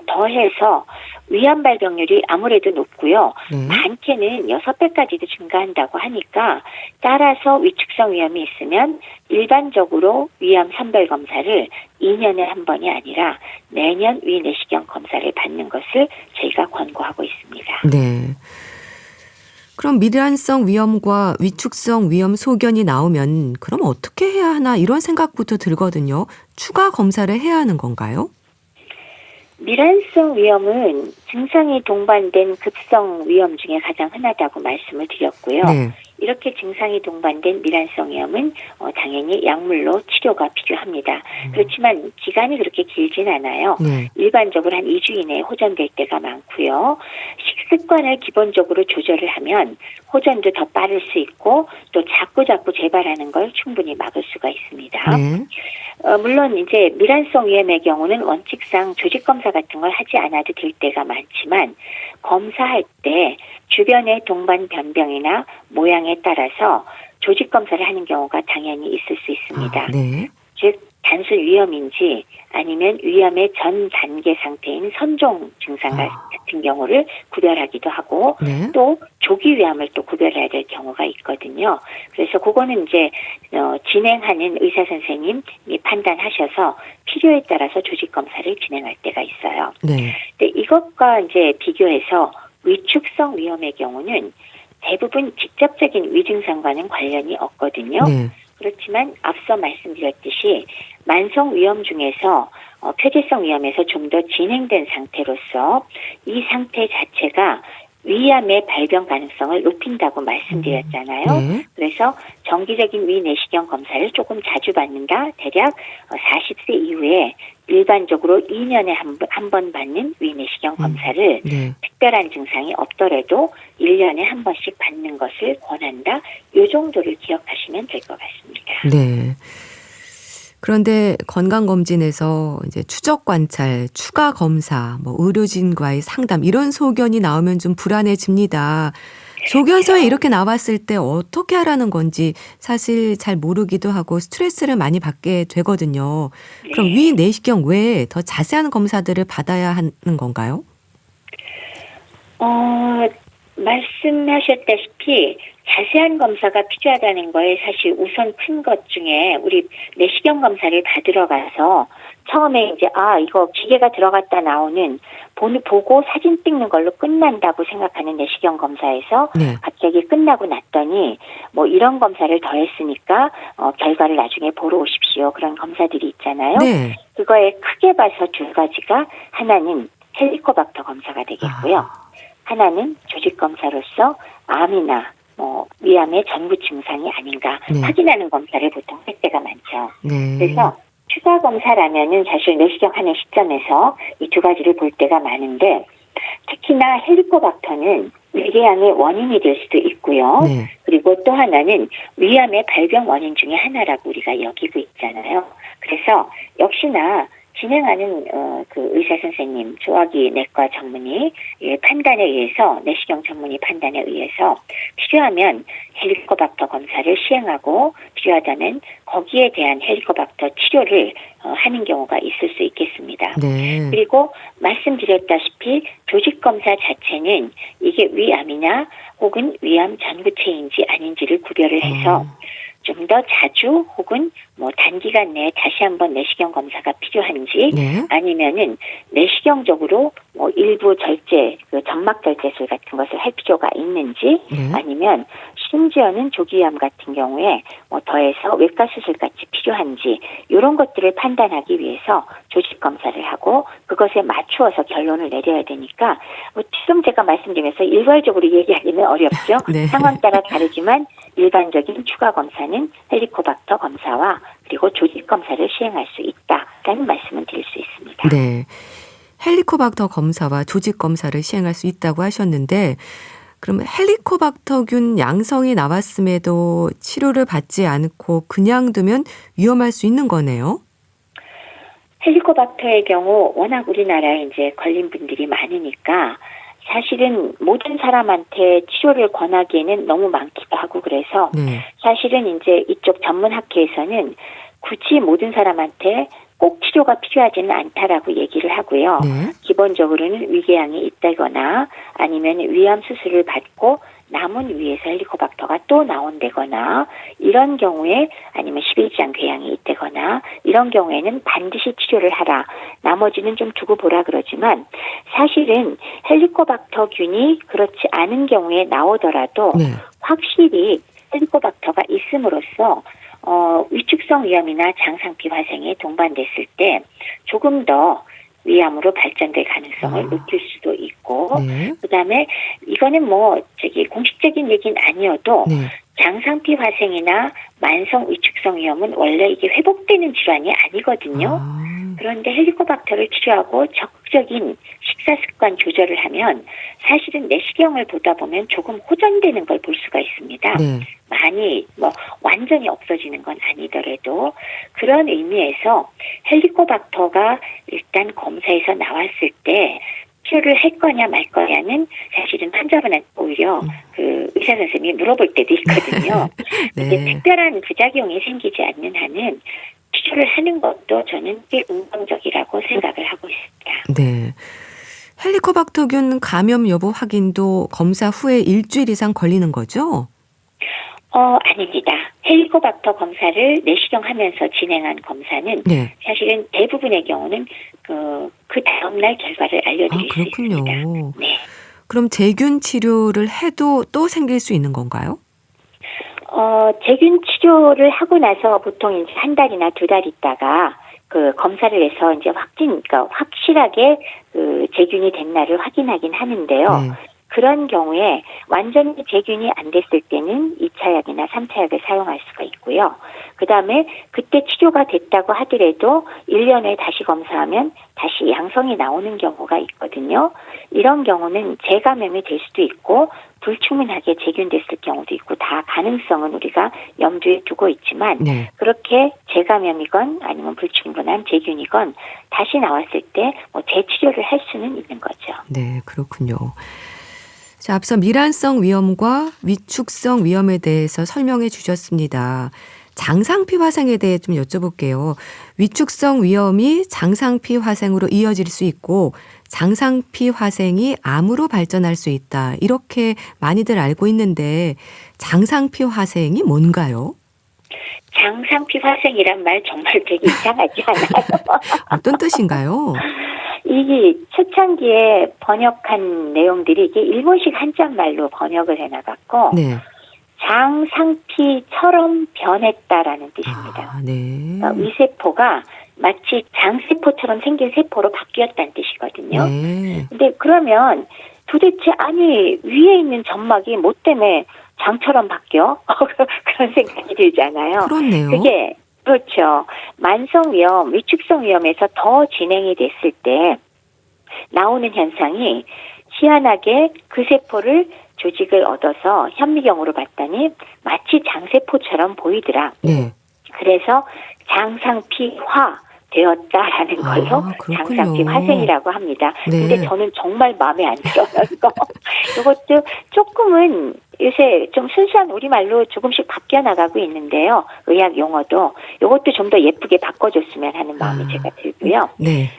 [SPEAKER 3] 더해서 위암 발병률이 아무래도 높고요.
[SPEAKER 1] 네.
[SPEAKER 3] 많게는 6배까지도 증가한다고 하니까 따라서 위축성 위염이 있으면 일반적으로 위암 선별 검사를 2년에 한 번이 아니라 매년 위내시경 검사를 받는 것을 저희가 권고하고 있습니다.
[SPEAKER 1] 네. 그럼 미란성 위염과 위축성 위염 소견이 나오면 그럼 어떻게 해야 하나 이런 생각부터 들거든요. 추가 검사를 해야 하는 건가요?
[SPEAKER 3] 미란성 위염은 증상이 동반된 급성 위염 중에 가장 흔하다고 말씀을 드렸고요.
[SPEAKER 1] 네.
[SPEAKER 3] 이렇게 증상이 동반된 미란성 위염은 당연히 약물로 치료가 필요합니다. 그렇지만 기간이 그렇게 길진 않아요.
[SPEAKER 1] 네.
[SPEAKER 3] 일반적으로 한 2주 이내에 호전될 때가 많고요. 식습관을 기본적으로 조절을 하면 호전도 더 빠를 수 있고 또 자꾸 재발하는 걸 충분히 막을 수가 있습니다.
[SPEAKER 1] 네.
[SPEAKER 3] 물론 이제 미란성 위염의 경우는 원칙상 조직 검사 같은 걸 하지 않아도 될 때가 많지만 검사할 때 주변의 동반 변병이나 모양에 따라서 조직 검사를 하는 경우가 당연히 있을 수 있습니다.
[SPEAKER 1] 네.
[SPEAKER 3] 즉 단순 위염인지 아니면 위염의 전 단계 상태인 선종 증상 같은 경우를 구별하기도 하고
[SPEAKER 1] 네.
[SPEAKER 3] 또 조기 위암을 또 구별해야 될 경우가 있거든요. 그래서 그거는 이제 진행하는 의사 선생님이 판단하셔서 필요에 따라서 조직 검사를 진행할 때가 있어요.
[SPEAKER 1] 네.
[SPEAKER 3] 근데 이것과 이제 비교해서 위축성 위염의 경우는 대부분 직접적인 위증상과는 관련이 없거든요.
[SPEAKER 1] 네.
[SPEAKER 3] 그렇지만 앞서 말씀드렸듯이 만성 위염 중에서 표재성 위염에서 좀 더 진행된 상태로서 이 상태 자체가 위암의 발병 가능성을 높인다고 말씀드렸잖아요.
[SPEAKER 1] 네.
[SPEAKER 3] 그래서 정기적인 위 내시경 검사를 조금 자주 받는다. 대략 40세 이후에 일반적으로 2년에 한 번 받는 위 내시경 검사를
[SPEAKER 1] 네.
[SPEAKER 3] 특별한 증상이 없더라도 1년에 한 번씩 받는 것을 권한다. 이 정도를 기억하시면 될 것 같습니다.
[SPEAKER 1] 네. 그런데 건강검진에서 이제 추적 관찰, 추가 검사, 뭐 의료진과의 상담 이런 소견이 나오면 좀 불안해집니다. 소견서에 이렇게 나왔을 때 어떻게 하라는 건지 사실 잘 모르기도 하고 스트레스를 많이 받게 되거든요. 그럼
[SPEAKER 3] 네.
[SPEAKER 1] 위 내시경 외에 더 자세한 검사들을 받아야 하는 건가요?
[SPEAKER 3] 말씀하셨다시피 자세한 검사가 필요하다는 거에 사실 우선 큰 것 중에 우리 내시경 검사를 받으러 가서 처음에 이제 이거 기계가 들어갔다 나오는 보고 사진 찍는 걸로 끝난다고 생각하는 내시경 검사에서
[SPEAKER 1] 네.
[SPEAKER 3] 갑자기 끝나고 났더니 뭐 이런 검사를 더 했으니까 결과를 나중에 보러 오십시오. 그런 검사들이 있잖아요.
[SPEAKER 1] 네.
[SPEAKER 3] 그거에 크게 봐서 두 가지가 하나는 헬리코박터 검사가 되겠고요. 하나는 조직검사로서 암이나 위암의 전구 증상이 아닌가
[SPEAKER 1] 네.
[SPEAKER 3] 확인하는 검사를 보통 할 때가 많죠.
[SPEAKER 1] 네.
[SPEAKER 3] 그래서 추가 검사라면은 사실 내시경 하는 시점에서 이 두 가지를 볼 때가 많은데 특히나 헬리코박터는 위궤양의 원인이 될 수도 있고요.
[SPEAKER 1] 네.
[SPEAKER 3] 그리고 또 하나는 위암의 발병 원인 중에 하나라고 우리가 여기고 있잖아요. 그래서 역시나 진행하는 그 의사 선생님, 소화기 내과 전문의 판단에 의해서 내시경 전문의 판단에 의해서 필요하면 헬리코박터 검사를 시행하고 필요하다면 거기에 대한 헬리코박터 치료를 하는 경우가 있을 수 있겠습니다.
[SPEAKER 1] 네.
[SPEAKER 3] 그리고 말씀드렸다시피 조직검사 자체는 이게 위암이나 혹은 위암 전구체인지 아닌지를 구별을 해서 좀 더 자주 혹은 뭐 단기간 내에 다시 한번 내시경 검사가 필요한지
[SPEAKER 1] 네.
[SPEAKER 3] 아니면은 내시경적으로 뭐 일부 절제, 점막 절제술 같은 것을 할 필요가 있는지
[SPEAKER 1] 네.
[SPEAKER 3] 아니면 심지어는 조기암 같은 경우에 뭐 더해서 외과 수술까지 필요한지 이런 것들을 판단하기 위해서 조직 검사를 하고 그것에 맞추어서 결론을 내려야 되니까 지금 제가 말씀드리면서 일괄적으로 얘기하기는 어렵죠.
[SPEAKER 1] 네.
[SPEAKER 3] 상황 따라 다르지만 일반적인 추가 검사는 헬리코박터 검사와 그리고 조직 검사를 시행할 수 있다라는 말씀을 드릴 수 있습니다.
[SPEAKER 1] 네. 헬리코박터 검사와 조직 검사를 시행할 수 있다고 하셨는데 그럼 헬리코박터균 양성이 나왔음에도 치료를 받지 않고 그냥 두면 위험할 수 있는 거네요.
[SPEAKER 3] 헬리코박터의 경우 워낙 우리나라에 이제 걸린 분들이 많으니까 사실은 모든 사람한테 치료를 권하기에는 너무 많기도 하고 그래서
[SPEAKER 1] 네.
[SPEAKER 3] 사실은 이제 이쪽 전문 학회에서는 굳이 모든 사람한테 꼭 치료가 필요하지는 않다라고 얘기를 하고요.
[SPEAKER 1] 네.
[SPEAKER 3] 기본적으로는 위궤양이 있다거나 아니면 위암 수술을 받고 남은 위에서 헬리코박터가 또 나온다거나 이런 경우에 아니면 11장 궤양이 있다거나 이런 경우에는 반드시 치료를 하라. 나머지는 좀 두고 보라 그러지만 사실은 헬리코박터균이 그렇지 않은 경우에 나오더라도
[SPEAKER 1] 네.
[SPEAKER 3] 확실히 헬리코박터가 있음으로써 위축성 위암이나 장상피 화생에 동반됐을 때 조금 더 위암으로 발전될 가능성을 높일 수도 있고
[SPEAKER 1] 네.
[SPEAKER 3] 그다음에 이거는 공식적인 얘기는 아니어도
[SPEAKER 1] 네.
[SPEAKER 3] 장상피 화생이나 만성 위축성 위염은 원래 이게 회복되는 질환이 아니거든요. 그런데 헬리코박터를 치료하고 적극적인 식사 습관 조절을 하면 사실은 내시경을 보다 보면 조금 호전되는 걸 볼 수가 있습니다.
[SPEAKER 1] 네.
[SPEAKER 3] 많이 완전히 없어지는 건 아니더라도 그런 의미에서 헬리코박터가 일단 검사에서 나왔을 때 치료를 할 거냐 말 거냐는 사실은 환자분한테 오히려 그 의사 선생님이 물어볼 때도 있거든요.
[SPEAKER 1] 네.
[SPEAKER 3] 근데 특별한 부작용이 생기지 않는 한은 치료를 하는 것도 저는 꽤 긍정적이라고 생각을 하고 있습니다.
[SPEAKER 1] 네. 헬리코박터균 감염 여부 확인도 검사 후에 일주일 이상 걸리는 거죠?
[SPEAKER 3] 아닙니다. 헬리코박터 검사를 내시경 하면서 진행한 검사는
[SPEAKER 1] 네.
[SPEAKER 3] 사실은 대부분의 경우는 그 다음날 결과를 알려드릴 수
[SPEAKER 1] 그렇군요.
[SPEAKER 3] 있습니다. 네.
[SPEAKER 1] 그럼 제균 치료를 해도 또 생길 수 있는 건가요?
[SPEAKER 3] 제균 치료를 하고 나서 보통 이제 한 달이나 두 달 있다가 그 검사를 해서 이제 그러니까 확실하게 그 제균이 된 날을 확인하긴 하는데요.
[SPEAKER 1] 네.
[SPEAKER 3] 그런 경우에 완전히 재균이 안 됐을 때는 2차 약이나 3차 약을 사용할 수가 있고요. 그다음에 그때 치료가 됐다고 하더라도 1년 후에 다시 검사하면 다시 양성이 나오는 경우가 있거든요. 이런 경우는 재감염이 될 수도 있고 불충분하게 재균됐을 경우도 있고 다 가능성은 우리가 염두에 두고 있지만
[SPEAKER 1] 네.
[SPEAKER 3] 그렇게 재감염이건 아니면 불충분한 재균이건 다시 나왔을 때 뭐 재치료를 할 수는 있는 거죠.
[SPEAKER 1] 네, 그렇군요. 자, 앞서 미란성 위염과 위축성 위염에 대해서 설명해 주셨습니다. 장상피 화생에 대해 좀 여쭤볼게요. 위축성 위염이 장상피 화생으로 이어질 수 있고 장상피 화생이 암으로 발전할 수 있다. 이렇게 많이들 알고 있는데 장상피 화생이 뭔가요?
[SPEAKER 3] 장상피 화생이란 말 정말 되게 이상하지 않아요?
[SPEAKER 1] 어떤 뜻인가요?
[SPEAKER 3] 이게 초창기에 번역한 내용들이 이게 일본식 한자말로 번역을 해나갔고
[SPEAKER 1] 네.
[SPEAKER 3] 장상피처럼 변했다라는 뜻입니다.
[SPEAKER 1] 아, 네.
[SPEAKER 3] 그러니까 위세포가 마치 장세포처럼 생긴 세포로 바뀌었다는 뜻이거든요.
[SPEAKER 1] 네.
[SPEAKER 3] 근데 그러면 도대체 아니 위에 있는 점막이 뭐 때문에 장처럼 바뀌어? 그런 생각이 들잖아요.
[SPEAKER 1] 그렇네요.
[SPEAKER 3] 그게 그렇죠. 만성위염, 위축성위염에서 더 진행이 됐을 때 나오는 현상이 희한하게 그 세포를 조직을 얻어서 현미경으로 봤더니 마치 장세포처럼 보이더라.
[SPEAKER 1] 네.
[SPEAKER 3] 그래서 장상피화 되었다라는 걸로
[SPEAKER 1] 그렇군요.
[SPEAKER 3] 장상피 화생이라고 합니다.
[SPEAKER 1] 네.
[SPEAKER 3] 근데 저는 정말 마음에 안 들어요. 이것도 조금은 요새 좀 순수한 우리말로 조금씩 바뀌어 나가고 있는데요. 의학 용어도 이것도 좀 더 예쁘게 바꿔줬으면 하는 마음이 제가 들고요.
[SPEAKER 1] 네.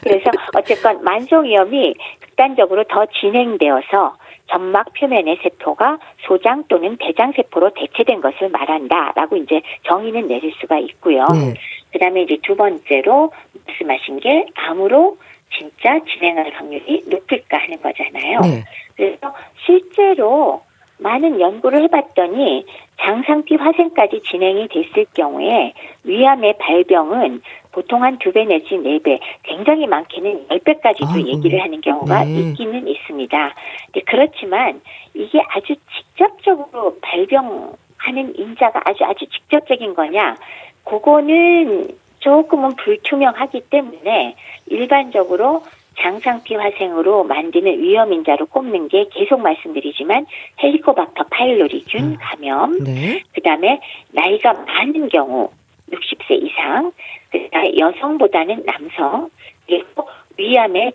[SPEAKER 3] 그래서 어쨌건 만성위염이 극단적으로 더 진행되어서 점막 표면의 세포가 소장 또는 대장 세포로 대체된 것을 말한다라고 이제 정의는 내릴 수가 있고요.
[SPEAKER 1] 네.
[SPEAKER 3] 그다음에 이제 두 번째로 말씀하신 게 암으로 진짜 진행할 확률이 높을까 하는 거잖아요.
[SPEAKER 1] 네.
[SPEAKER 3] 그래서 실제로 많은 연구를 해봤더니 장상피 화생까지 진행이 됐을 경우에 위암의 발병은 보통 한 2배 내지 4배, 굉장히 많게는 10배까지도
[SPEAKER 1] 아이고,
[SPEAKER 3] 얘기를 하는 경우가
[SPEAKER 1] 네.
[SPEAKER 3] 있기는 있습니다. 근데 그렇지만 이게 아주 직접적으로 발병하는 인자가 아주 직접적인 거냐, 그거는 조금은 불투명하기 때문에 일반적으로 장상피 화생으로 만드는 위험인자로 꼽는 게 계속 말씀드리지만 헬리코박터 파일로리균 감염,
[SPEAKER 1] 네.
[SPEAKER 3] 그다음에 나이가 많은 경우 60세 이상, 그다음에 여성보다는 남성, 그리고 위암에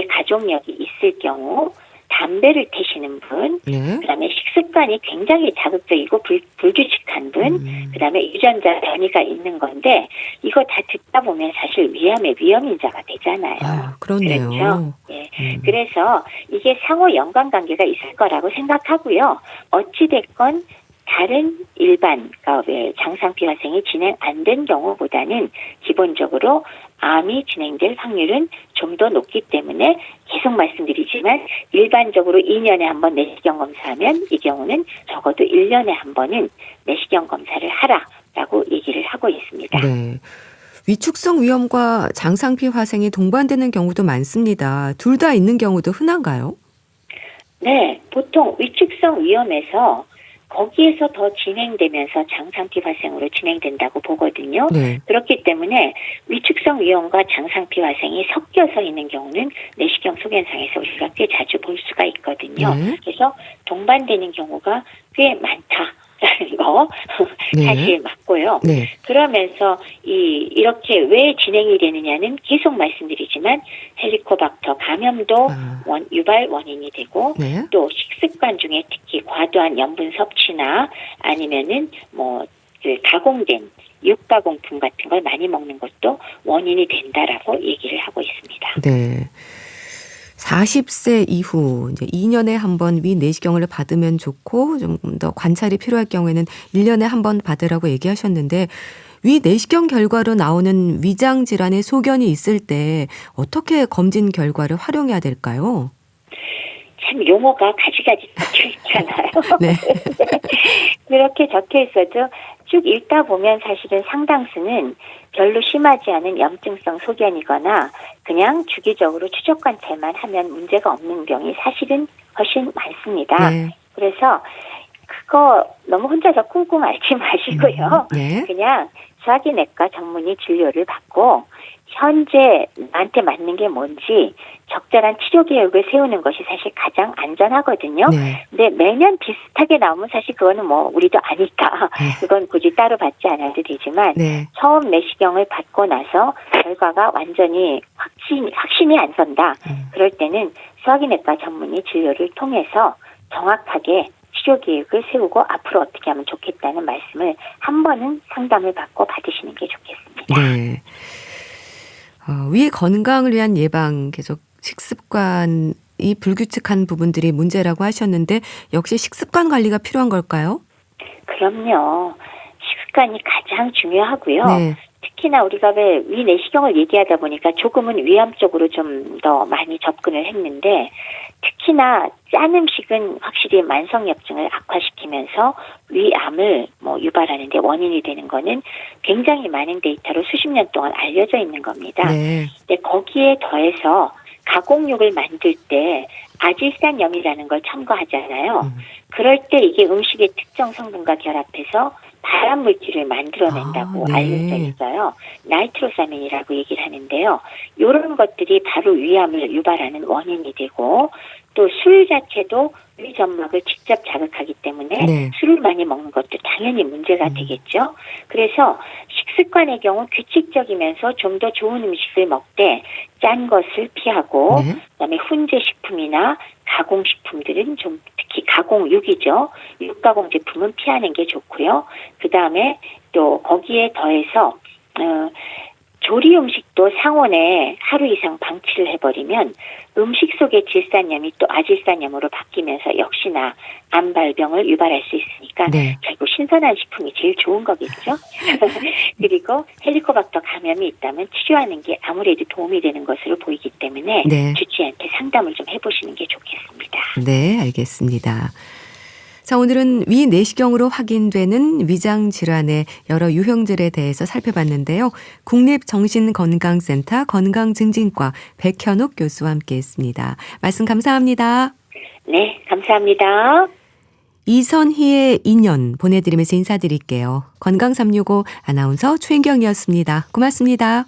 [SPEAKER 3] 가족력이 있을 경우, 담배를 태시는 분,
[SPEAKER 1] 네.
[SPEAKER 3] 그다음에 식습관이 굉장히 자극적이고 불규칙한 분, 그다음에 유전자 변이가 있는 건데 이거 다 듣다 보면 사실 위암의 위험인자가 되잖아요.
[SPEAKER 1] 아, 그렇네요.
[SPEAKER 3] 그렇죠. 예. 그래서 이게 상호 연관관계가 있을 거라고 생각하고요. 어찌 됐건 다른 일반 그러니까 왜 장상피 화생이 진행 안 된 경우보다는 기본적으로 암이 진행될 확률은 좀 더 높기 때문에 계속 말씀드리지만 일반적으로 2년에 한 번 내시경 검사하면 이 경우는 적어도 1년에 한 번은 내시경 검사를 하라라고 얘기를 하고 있습니다.
[SPEAKER 1] 네. 위축성 위염과 장상피 화생이 동반되는 경우도 많습니다. 둘 다 있는 경우도 흔한가요?
[SPEAKER 3] 네, 보통 위축성 위염에서 거기에서 더 진행되면서 장상피 화생으로 진행된다고 보거든요.
[SPEAKER 1] 네.
[SPEAKER 3] 그렇기 때문에 위축성 위염과 장상피 화생이 섞여서 있는 경우는 내시경 소견상에서 우리가 꽤 자주 볼 수가 있거든요.
[SPEAKER 1] 네.
[SPEAKER 3] 그래서 동반되는 경우가 꽤 많다라는 거
[SPEAKER 1] 네.
[SPEAKER 3] 사실 맞고요.
[SPEAKER 1] 네.
[SPEAKER 3] 그러면서 이렇게 왜 진행이 되느냐는 계속 말씀드리지만 헬리코박터 감염도 유발 원인이 되고
[SPEAKER 1] 네.
[SPEAKER 3] 또 식습관 중에 특히 과도한 염분 섭취나 아니면은 그 가공된 육가공품 같은 걸 많이 먹는 것도 원인이 된다라고 얘기를 하고 있습니다.
[SPEAKER 1] 네. 40세 이후 이제 2년에 한 번 위 내시경을 받으면 좋고 좀 더 관찰이 필요할 경우에는 1년에 한 번 받으라고 얘기하셨는데 위 내시경 결과로 나오는 위장 질환의 소견이 있을 때 어떻게 검진 결과를 활용해야 될까요?
[SPEAKER 3] 참 용어가 가지가지 적혀 있잖아요.
[SPEAKER 1] 네.
[SPEAKER 3] 그렇게 적혀 있어도 쭉 읽다 보면 사실은 상당수는 별로 심하지 않은 염증성 소견이거나 그냥 주기적으로 추적 관찰만 하면 문제가 없는 병이 사실은 훨씬 많습니다.
[SPEAKER 1] 네.
[SPEAKER 3] 그래서 그거 너무 혼자서 꿍꿍 앓지 마시고요.
[SPEAKER 1] 네.
[SPEAKER 3] 그냥 소화기내과 전문의 진료를 받고 현재 나한테 맞는 게 뭔지 적절한 치료 계획을 세우는 것이 사실 가장 안전하거든요.
[SPEAKER 1] 네.
[SPEAKER 3] 근데 매년 비슷하게 나오면 사실 그거는 뭐 우리도 아니까 그건 굳이 따로 받지 않아도 되지만
[SPEAKER 1] 네.
[SPEAKER 3] 처음 내시경을 받고 나서 결과가 완전히 확신이 안 선다. 그럴 때는 소화기내과 전문의 진료를 통해서 정확하게 치료 계획을 세우고 앞으로 어떻게 하면 좋겠다는 말씀을 한 번은 상담을 받고 받으시는 게 좋겠습니다.
[SPEAKER 1] 네. 위 건강을 위한 예방 계속 식습관이 불규칙한 부분들이 문제라고 하셨는데 역시 식습관 관리가 필요한 걸까요?
[SPEAKER 3] 그럼요. 식습관이 가장 중요하고요.
[SPEAKER 1] 네.
[SPEAKER 3] 특히나 우리가 왜 위 내시경을 얘기하다 보니까 조금은 위암 쪽으로 좀 더 많이 접근을 했는데 특히나 짠 음식은 확실히 만성염증을 악화시키면서 위암을 유발하는 데 원인이 되는 거는 굉장히 많은 데이터로 수십 년 동안 알려져 있는 겁니다.
[SPEAKER 1] 네.
[SPEAKER 3] 근데 거기에 더해서 가공육을 만들 때 아질산염이라는 걸 첨가하잖아요. 그럴 때 이게 음식의 특정 성분과 결합해서 발암 물질을 만들어낸다고
[SPEAKER 1] 네.
[SPEAKER 3] 알려져 있어요. 나이트로사민이라고 얘기를 하는데요. 이런 것들이 바로 위암을 유발하는 원인이 되고 또 술 자체도 위 점막을 직접 자극하기 때문에
[SPEAKER 1] 네.
[SPEAKER 3] 술을 많이 먹는 것도 당연히 문제가 되겠죠. 그래서 식습관의 경우 규칙적이면서 좀 더 좋은 음식을 먹되 짠 것을 피하고
[SPEAKER 1] 네.
[SPEAKER 3] 그다음에 훈제 식품이나 가공식품들은 좀 특히 가공육이죠. 육가공 제품은 피하는 게 좋고요. 그다음에 또 거기에 더해서 조리 음식도 상온에 하루 이상 방치를 해버리면 음식 속의 질산염이 또 아질산염으로 바뀌면서 역시나 암발병을 유발할 수 있으니까
[SPEAKER 1] 네.
[SPEAKER 3] 결국 신선한 식품이 제일 좋은 거겠죠. 그리고 헬리코박터 감염이 있다면 치료하는 게 아무래도 도움이 되는 것으로 보이기 때문에
[SPEAKER 1] 네.
[SPEAKER 3] 주치의한테 상담을 좀 해보시는 게 좋겠습니다.
[SPEAKER 1] 네, 알겠습니다. 자, 오늘은 위 내시경으로 확인되는 위장 질환의 여러 유형들에 대해서 살펴봤는데요. 국립정신건강센터 건강증진과 백현욱 교수와 함께했습니다. 말씀 감사합니다.
[SPEAKER 3] 네, 감사합니다.
[SPEAKER 1] 이선희의 인연 보내드리면서 인사드릴게요. 건강365 아나운서 최인경이었습니다. 고맙습니다.